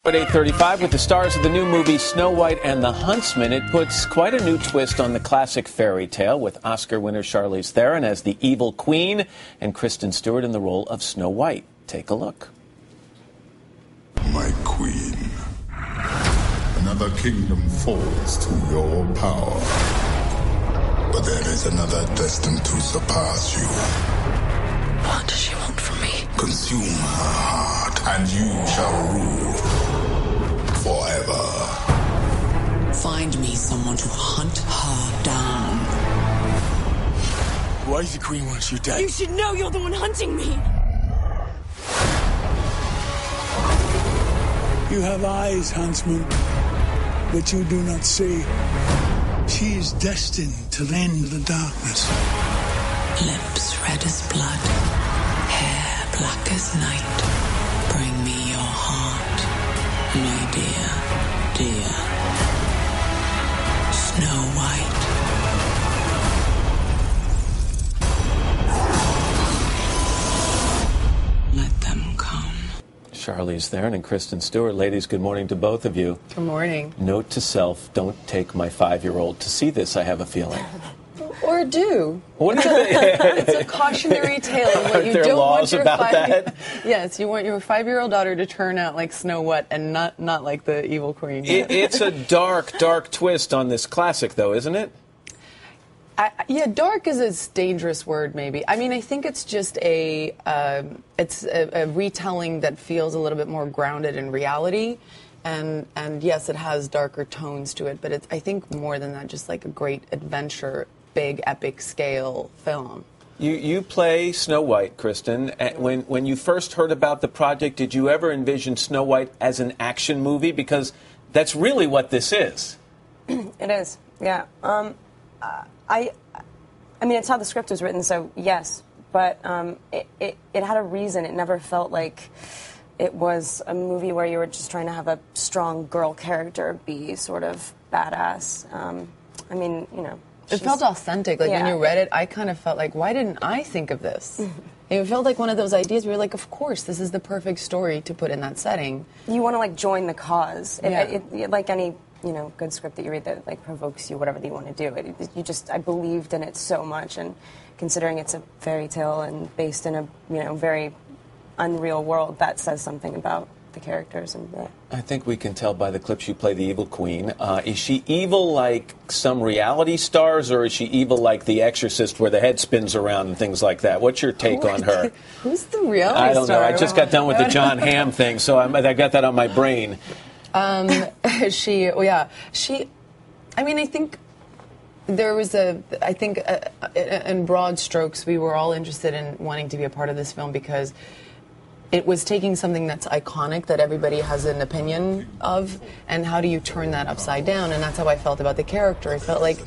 At 8:35, with the stars of the new movie Snow White and the Huntsman, it puts quite a new twist on the classic fairy tale, with Oscar winner Charlize Theron as the evil queen and Kristen Stewart in the role of Snow White. Take a look. My queen, another kingdom falls to your power. But there is another destined to surpass you. What does she want from me? Consume her heart, and you shall rule forever. Find me someone to hunt her down. Why does the queen want you dead? You should know you're the one hunting me. You have eyes, huntsman, but you do not see. She is destined to end the darkness. Lips red as blood, hair black as night. Bring me your heart, my dear, dear Snow White. Let them come. Charlize Theron and Kristen Stewart. Ladies, good morning to both of you. Good morning. Note to self, don't take my 5-year-old to see this, I have a feeling. Or do. What do you think? It's a cautionary tale. What you Are there don't laws want your about that? Yes, you want your 5-year-old daughter to turn out like Snow White and not like the evil queen. It's a dark, dark twist on this classic, though, isn't it? Yeah, dark is a dangerous word, maybe. I mean, I think it's just a retelling that feels a little bit more grounded in reality. And yes, it has darker tones to it, but it's, I think, more than that, just like a great adventure, big, epic scale film. You play Snow White, Kristen. When you first heard about the project, did you ever envision Snow White as an action movie? Because that's really what this is. It is, yeah. I mean, it's how the script was written, so yes. But it had a reason. It never felt like it was a movie where you were just trying to have a strong girl character be sort of badass. I mean, you know. It felt authentic. Like, yeah. When you read it, I kind of felt like, why didn't I think of this? It felt like one of those ideas where you're like, of course, this is the perfect story to put in that setting. You want to, like, join the cause. Yeah. Like any, you know, good script that you read that, like, provokes you, whatever that you want to do. I believed in it so much, and considering it's a fairy tale and based in a, you know, very unreal world, that says something about the characters. And I think we can tell by the clips you play the evil queen. Is she evil like some reality stars, or is she evil like The Exorcist, where the head spins around and things like that? What's your take on her? Who's the reality I don't know. star? I just got done with the John Hamm thing, so I got that on my brain. I mean, I think there was in broad strokes, we were all interested in wanting to be a part of this film because it was taking something that's iconic, that everybody has an opinion of, and how do you turn that upside down? And that's how I felt about the character. I felt like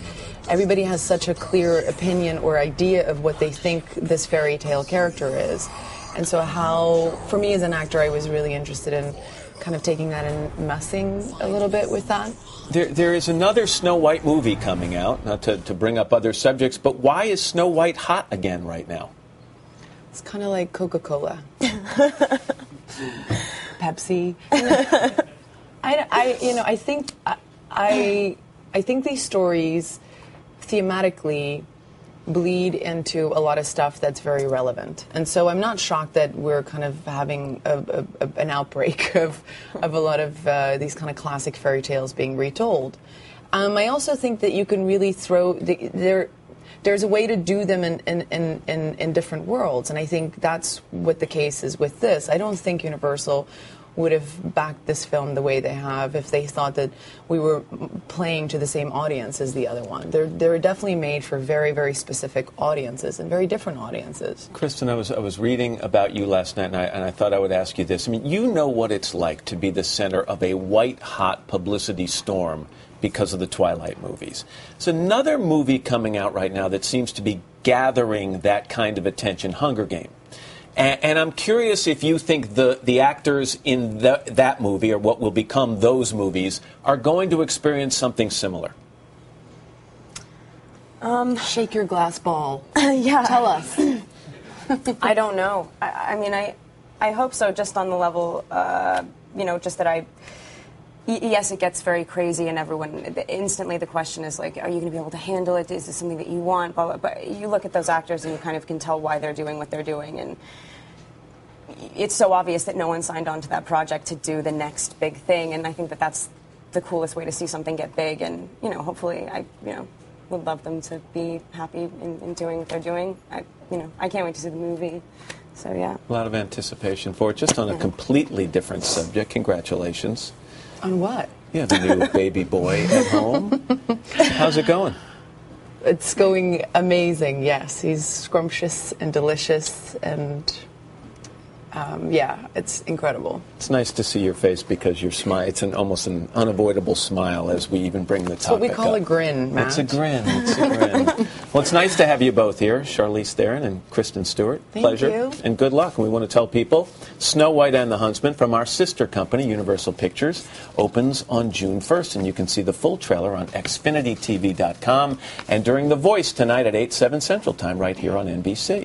everybody has such a clear opinion or idea of what they think this fairy tale character is. And so for me as an actor, I was really interested in kind of taking that and messing a little bit with that. There is another Snow White movie coming out, not to bring up other subjects, but why is Snow White hot again right now? It's kind of like Coca-Cola. Pepsi. I think these stories thematically bleed into a lot of stuff that's very relevant. And so I'm not shocked that we're kind of having an outbreak of a lot of these kind of classic fairy tales being retold. I also think that you can really there's a way to do them in different worlds, and I think that's what the case is with this. I don't think Universal would have backed this film the way they have if they thought that we were playing to the same audience as the other one. They're definitely made for very, very specific audiences and very different audiences. Kristen, I was reading about you last night, and I thought I would ask you this. I mean, you know what it's like to be the center of a white-hot publicity storm because of the Twilight movies. There's another movie coming out right now that seems to be gathering that kind of attention, Hunger Games. And I'm curious if you think the actors in that movie, or what will become those movies, are going to experience something similar. Shake your glass ball. Yeah. Tell us. I don't know. I mean, I hope so, just on the level just that yes, it gets very crazy, and instantly the question is like, are you going to be able to handle it? Is this something that you want? Blah, blah, but you look at those actors and you kind of can tell why they're doing what they're doing, and it's so obvious that no one signed on to that project to do the next big thing, and I think that that's the coolest way to see something get big, and hopefully I would love them to be happy in doing what they're doing. I can't wait to see the movie. So yeah. A lot of anticipation for it. Just on a completely different subject. Congratulations. On what? Yeah, the new baby boy at home. How's it going? It's going amazing, yes. He's scrumptious and delicious, and yeah, it's incredible. It's nice to see your face because your smile, it's almost an unavoidable smile as we even bring the topic up. It's what we call a grin, Matt. It's a grin. It's a grin. Well, it's nice to have you both here, Charlize Theron and Kristen Stewart. Thank Pleasure. you. And good luck. And we want to tell people Snow White and the Huntsman from our sister company, Universal Pictures, opens on June 1st. And you can see the full trailer on xfinitystv.com and during The Voice tonight at 8/7 Central Time right here on NBC.